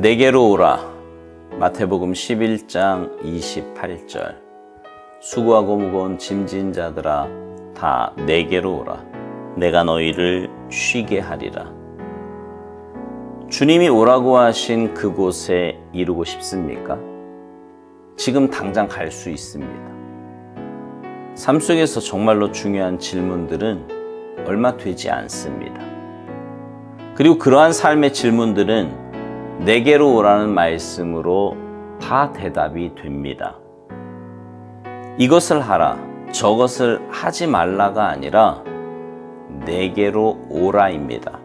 내게로 오라. 마태복음 11장 28절. 수고하고 무거운 짐진 자들아 다 내게로 오라. 내가 너희를 쉬게 하리라. 주님이 오라고 하신 그곳에 이루고 싶습니까? 지금 당장 갈 수 있습니다. 삶 속에서 정말로 중요한 질문들은 얼마 되지 않습니다. 그리고 그러한 삶의 질문들은 내게로 오라는 말씀으로 다 대답이 됩니다. 이것을 하라, 저것을 하지 말라가 아니라 내게로 오라입니다.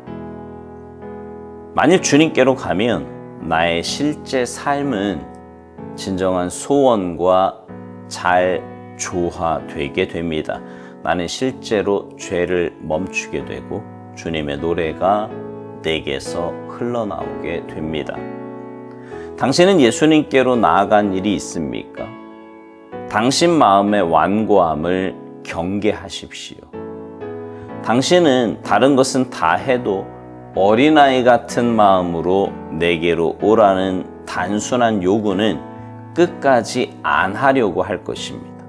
만일 주님께로 가면 나의 실제 삶은 진정한 소원과 잘 조화되게 됩니다. 나는 실제로 죄를 멈추게 되고 주님의 노래가 내게서 흘러나오게 됩니다. 당신은 예수님께로 나아간 일이 있습니까? 당신 마음의 완고함을 경계하십시오. 당신은 다른 것은 다 해도 어린아이 같은 마음으로 내게로 오라는 단순한 요구는 끝까지 안 하려고 할 것입니다.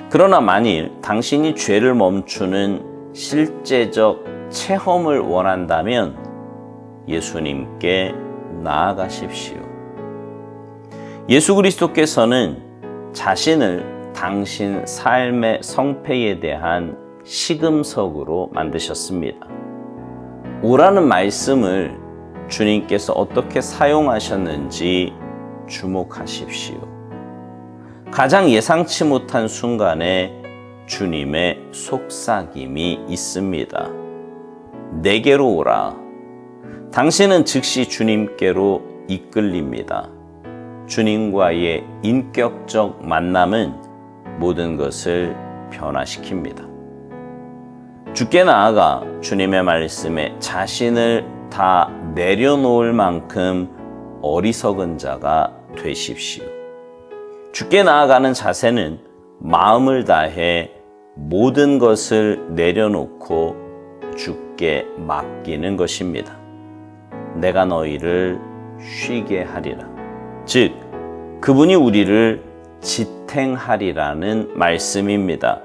그러나 만일 당신이 죄를 멈추는 실제적 체험을 원한다면 예수님께 나아가십시오. 예수 그리스도께서는 자신을 당신 삶의 성패에 대한 시금석으로 만드셨습니다. 오라는 말씀을 주님께서 어떻게 사용하셨는지 주목하십시오. 가장 예상치 못한 순간에 주님의 속삭임이 있습니다. 내게로 오라. 당신은 즉시 주님께로 이끌립니다. 주님과의 인격적 만남은 모든 것을 변화시킵니다. 주께 나아가 주님의 말씀에 자신을 다 내려놓을 만큼 어리석은 자가 되십시오. 주께 나아가는 자세는 마음을 다해 모든 것을 내려놓고 주께 맡기는 것입니다. 내가 너희를 쉬게 하리라. 즉, 그분이 우리를 지탱하리라는 말씀입니다.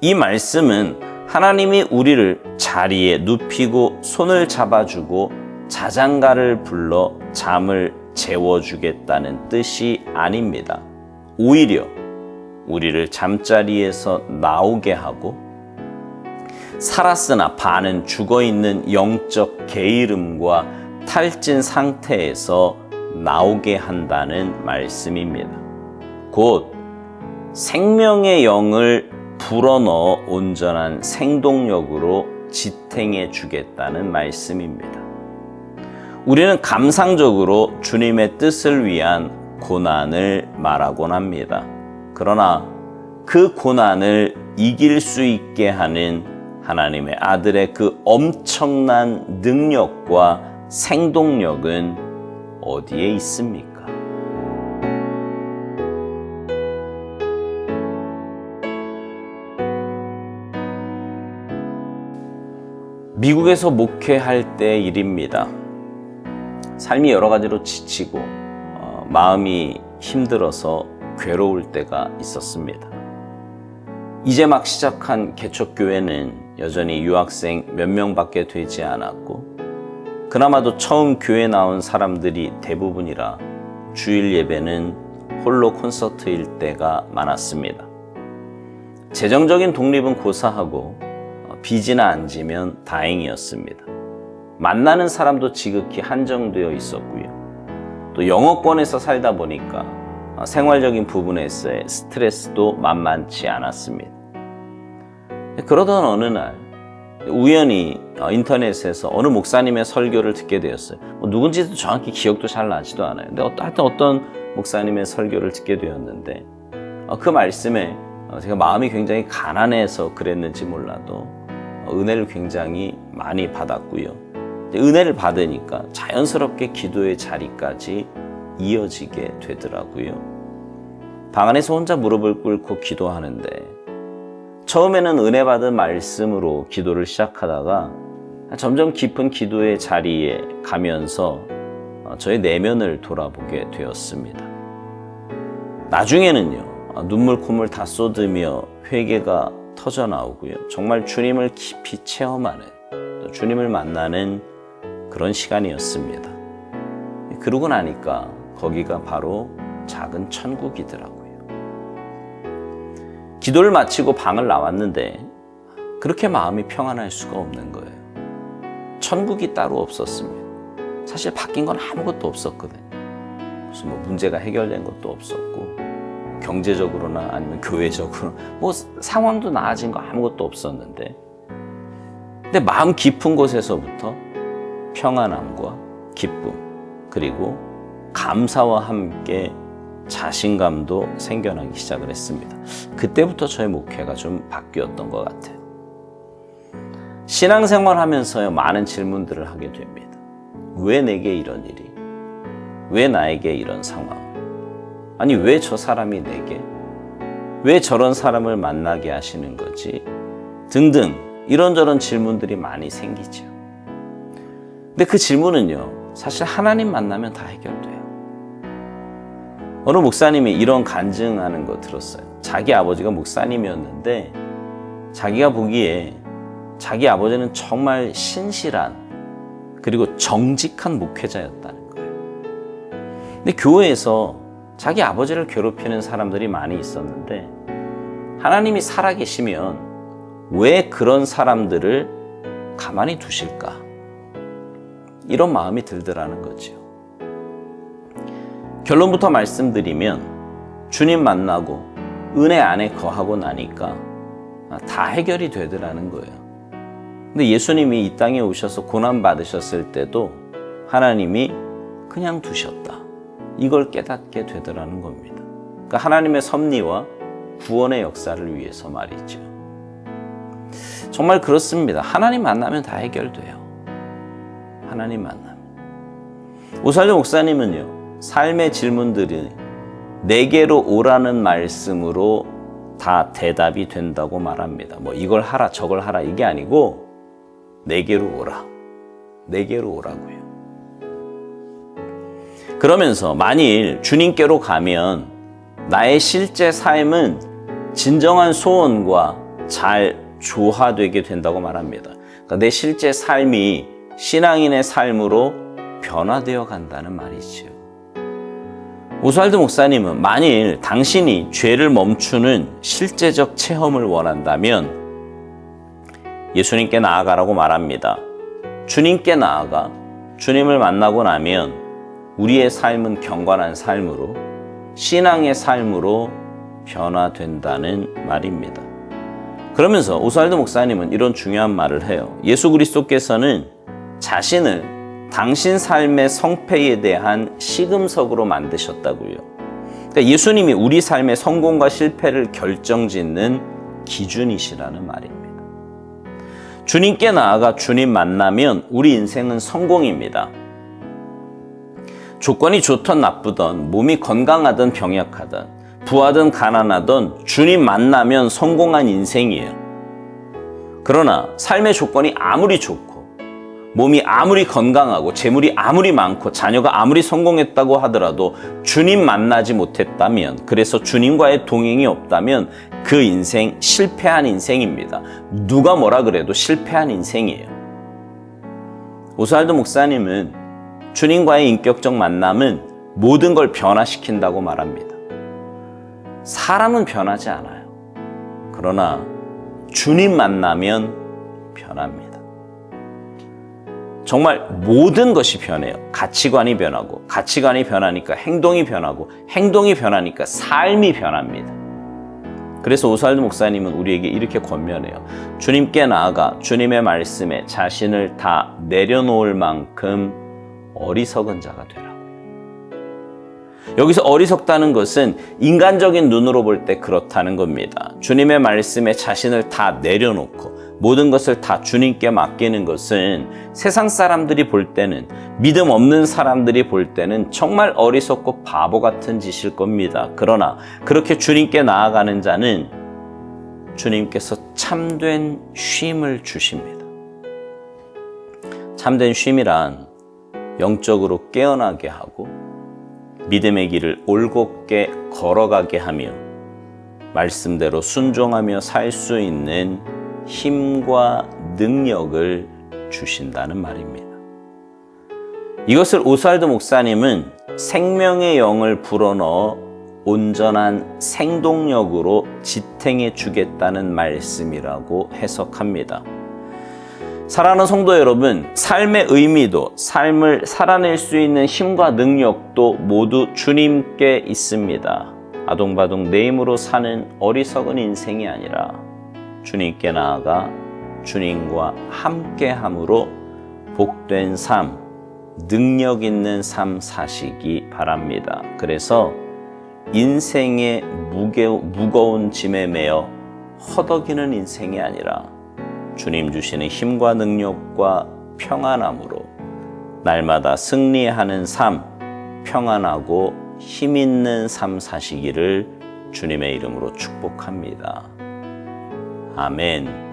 이 말씀은 하나님이 우리를 자리에 눕히고 손을 잡아주고 자장가를 불러 잠을 재워주겠다는 뜻이 아닙니다. 오히려 우리를 잠자리에서 나오게 하고 살았으나 반은 죽어있는 영적 게으름과 탈진 상태에서 나오게 한다는 말씀입니다. 곧 생명의 영을 불어넣어 온전한 생동력으로 지탱해 주겠다는 말씀입니다. 우리는 감상적으로 주님의 뜻을 위한 고난을 말하곤 합니다. 그러나 그 고난을 이길 수 있게 하는 하나님의 아들의 그 엄청난 능력과 생동력은 어디에 있습니까? 미국에서 목회할 때 일입니다. 삶이 여러 가지로 지치고 마음이 힘들어서 괴로울 때가 있었습니다. 이제 막 시작한 개척교회는 여전히 유학생 몇 명밖에 되지 않았고 그나마도 처음 교회 나온 사람들이 대부분이라 주일 예배는 홀로 콘서트일 때가 많았습니다. 재정적인 독립은 고사하고 빚이나 안 지면 다행이었습니다. 만나는 사람도 지극히 한정되어 있었고요. 또 영어권에서 살다 보니까 생활적인 부분에서의 스트레스도 만만치 않았습니다. 그러던 어느 날 우연히 인터넷에서 어느 목사님의 설교를 듣게 되었어요. 누군지도 정확히 기억도 잘 나지도 않아요. 근데 하여튼 어떤 목사님의 설교를 듣게 되었는데 그 말씀에 제가 마음이 굉장히 가난해서 그랬는지 몰라도 은혜를 굉장히 많이 받았고요. 은혜를 받으니까 자연스럽게 기도의 자리까지 이어지게 되더라고요. 방 안에서 혼자 무릎을 꿇고 기도하는데 처음에는 은혜 받은 말씀으로 기도를 시작하다가 점점 깊은 기도의 자리에 가면서 저의 내면을 돌아보게 되었습니다. 나중에는요, 눈물 콧물 다 쏟으며 회개가 터져 나오고요. 정말 주님을 깊이 체험하는, 또 주님을 만나는 그런 시간이었습니다. 그러고 나니까 거기가 바로 작은 천국이더라고요. 기도를 마치고 방을 나왔는데 그렇게 마음이 평안할 수가 없는 거예요. 천국이 따로 없었습니다. 사실 바뀐 건 아무것도 없었거든요. 무슨 문제가 해결된 것도 없었고, 경제적으로나 아니면 교회적으로 상황도 나아진 거 아무것도 없었는데, 근데 마음 깊은 곳에서부터 평안함과 기쁨, 그리고 감사와 함께 자신감도 생겨나기 시작을 했습니다. 그때부터 저의 목회가 좀 바뀌었던 것 같아요. 신앙생활 하면서요, 많은 질문들을 하게 됩니다. 왜 내게 이런 일이? 왜 나에게 이런 상황? 아니, 왜 저 사람이 내게? 왜 저런 사람을 만나게 하시는 거지? 등등 이런저런 질문들이 많이 생기죠. 근데 그 질문은요, 사실 하나님 만나면 다 해결돼요. 어느 목사님이 이런 간증하는 거 들었어요. 자기 아버지가 목사님이었는데 자기가 보기에 자기 아버지는 정말 신실한, 그리고 정직한 목회자였다는 거예요. 근데 교회에서 자기 아버지를 괴롭히는 사람들이 많이 있었는데 하나님이 살아계시면 왜 그런 사람들을 가만히 두실까? 이런 마음이 들더라는 거죠. 결론부터 말씀드리면 주님 만나고 은혜 안에 거하고 나니까 다 해결이 되더라는 거예요. 근데 예수님이 이 땅에 오셔서 고난 받으셨을 때도 하나님이 그냥 두셨다. 이걸 깨닫게 되더라는 겁니다. 그러니까 하나님의 섭리와 구원의 역사를 위해서 말이죠. 정말 그렇습니다. 하나님 만나면 다 해결돼요. 하나님 만나면. 오살도 목사님은요, 삶의 질문들이 내게로 오라는 말씀으로 다 대답이 된다고 말합니다. 이걸 하라 저걸 하라 이게 아니고 내게로 오라. 내게로 오라고요. 그러면서 만일 주님께로 가면 나의 실제 삶은 진정한 소원과 잘 조화되게 된다고 말합니다. 그러니까 내 실제 삶이 신앙인의 삶으로 변화되어 간다는 말이지요. 오스왈드 목사님은 만일 당신이 죄를 멈추는 실제적 체험을 원한다면 예수님께 나아가라고 말합니다. 주님께 나아가 주님을 만나고 나면 우리의 삶은 경건한 삶으로, 신앙의 삶으로 변화된다는 말입니다. 그러면서 오스왈드 목사님은 이런 중요한 말을 해요. 예수 그리스도께서는 자신을 당신 삶의 성패에 대한 시금석으로 만드셨다고요. 그러니까 예수님이 우리 삶의 성공과 실패를 결정짓는 기준이시라는 말입니다. 주님께 나아가 주님 만나면 우리 인생은 성공입니다. 조건이 좋든 나쁘든, 몸이 건강하든 병약하든, 부하든 가난하든 주님 만나면 성공한 인생이에요. 그러나 삶의 조건이 아무리 좋고 몸이 아무리 건강하고 재물이 아무리 많고 자녀가 아무리 성공했다고 하더라도 주님 만나지 못했다면, 그래서 주님과의 동행이 없다면 그 인생 실패한 인생입니다. 누가 뭐라 그래도 실패한 인생이에요. 오스왈드 목사님은 주님과의 인격적 만남은 모든 걸 변화시킨다고 말합니다. 사람은 변하지 않아요. 그러나 주님 만나면 변합니다. 정말 모든 것이 변해요. 가치관이 변하고, 가치관이 변하니까 행동이 변하고, 행동이 변하니까 삶이 변합니다. 그래서 오스왈드 목사님은 우리에게 이렇게 권면해요. 주님께 나아가 주님의 말씀에 자신을 다 내려놓을 만큼 어리석은 자가 되라고요. 여기서 어리석다는 것은 인간적인 눈으로 볼 때 그렇다는 겁니다. 주님의 말씀에 자신을 다 내려놓고 모든 것을 다 주님께 맡기는 것은 세상 사람들이 볼 때는, 믿음 없는 사람들이 볼 때는 정말 어리석고 바보 같은 짓일 겁니다. 그러나 그렇게 주님께 나아가는 자는 주님께서 참된 쉼을 주십니다. 참된 쉼이란 영적으로 깨어나게 하고 믿음의 길을 올곧게 걸어가게 하며 말씀대로 순종하며 살 수 있는 힘과 능력을 주신다는 말입니다. 이것을 오스왈드 목사님은 생명의 영을 불어넣어 온전한 생동력으로 지탱해 주겠다는 말씀이라고 해석합니다. 사랑하는 성도 여러분, 삶의 의미도 삶을 살아낼 수 있는 힘과 능력도 모두 주님께 있습니다. 아동바동 내 힘으로 사는 어리석은 인생이 아니라 주님께 나아가 주님과 함께함으로 복된 삶, 능력 있는 삶 사시기 바랍니다. 그래서 인생의 무거운 짐에 매여 허덕이는 인생이 아니라 주님 주시는 힘과 능력과 평안함으로 날마다 승리하는 삶, 평안하고 힘 있는 삶 사시기를 주님의 이름으로 축복합니다. 아멘.